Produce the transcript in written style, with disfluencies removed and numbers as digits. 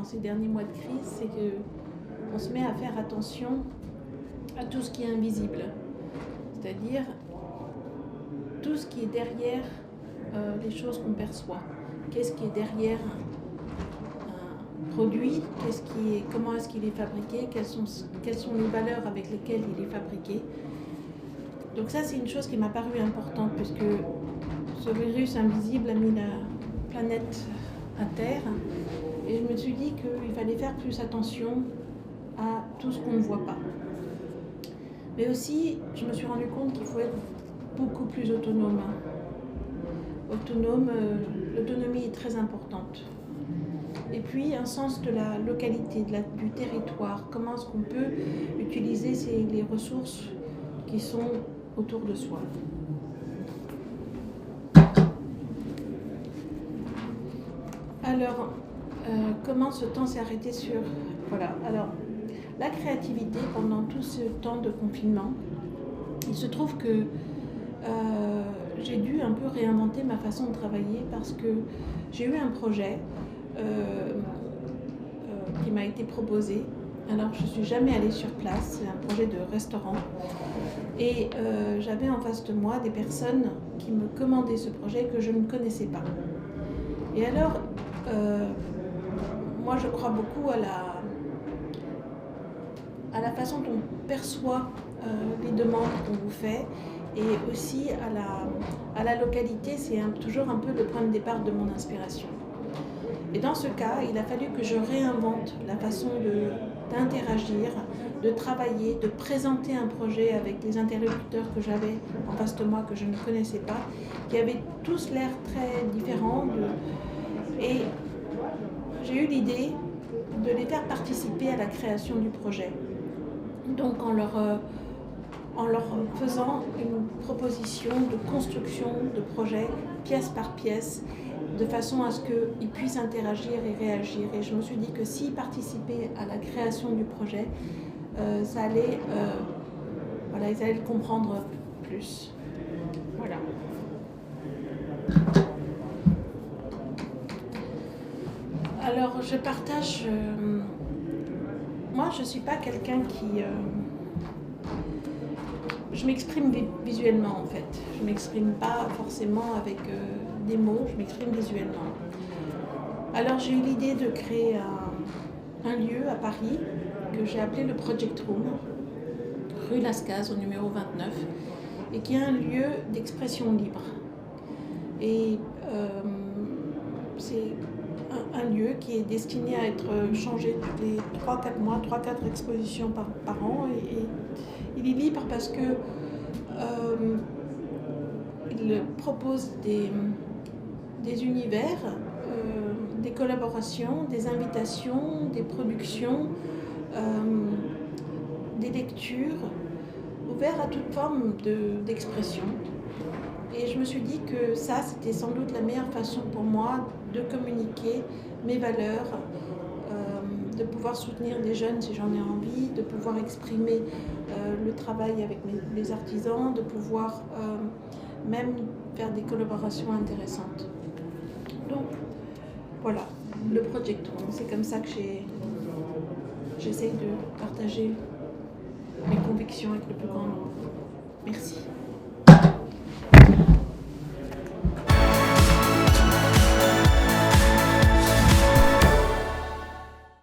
ces derniers mois de crise, c'est qu'on se met à faire attention à tout ce qui est invisible, c'est-à-dire tout ce qui est derrière les choses qu'on perçoit. Qu'est-ce qui est derrière un produit, comment est-ce qu'il est fabriqué, quelles sont les valeurs avec lesquelles il est fabriqué. Donc ça, c'est une chose qui m'a paru importante, puisque ce virus invisible a mis la planète à terre. Et je me suis dit qu'il fallait faire plus attention à tout ce qu'on ne voit pas. Mais aussi, je me suis rendu compte qu'il faut être beaucoup plus autonome. L'autonomie est très importante. Et puis, un sens de la localité, du territoire. Comment est-ce qu'on peut utiliser les ressources qui sont autour de soi. Alors, comment ce temps s'est arrêté sur... Voilà, alors, la créativité pendant tout ce temps de confinement, il se trouve que j'ai dû un peu réinventer ma façon de travailler parce que j'ai eu un projet qui m'a été proposé. Alors, je ne suis jamais allée sur place, c'est un projet de restaurant. Et j'avais en face de moi des personnes qui me commandaient ce projet que je ne connaissais pas. Et alors, moi je crois beaucoup à la façon dont on perçoit les demandes qu'on vous fait, et aussi à la localité, c'est toujours un peu le point de départ de mon inspiration. Et dans ce cas, il a fallu que je réinvente la façon d'interagir, de travailler, de présenter un projet avec des interlocuteurs que j'avais en face de moi, que je ne connaissais pas, qui avaient tous l'air très différents. Et j'ai eu l'idée de les faire participer à la création du projet. Donc en leur faisant une proposition de construction de projet, pièce par pièce, de façon à ce qu'ils puissent interagir et réagir. Et je me suis dit que s'ils participaient à la création du projet, ils allaient le comprendre plus. Voilà. Alors, je partage... moi, je ne suis pas quelqu'un qui... je m'exprime visuellement, en fait. Je ne m'exprime pas forcément avec des mots, je m'exprime visuellement. Alors, j'ai eu l'idée de créer un lieu à Paris que j'ai appelé le Project Room, rue Lascaz, au numéro 29, et qui est un lieu d'expression libre. Et c'est un lieu qui est destiné à être changé tous les 3-4 mois, 3-4 expositions par an. Et il est libre parce que il propose des univers, des collaborations, des invitations, des productions, des lectures, ouverts à toute forme d'expression. Et je me suis dit que ça, c'était sans doute la meilleure façon pour moi de communiquer mes valeurs, de pouvoir soutenir des jeunes si j'en ai envie, de pouvoir exprimer le travail avec mes artisans, de pouvoir même faire des collaborations intéressantes. Donc, voilà, le Project Room, c'est comme ça que j'essaye de partager mes convictions avec le plus grand nombre. Merci.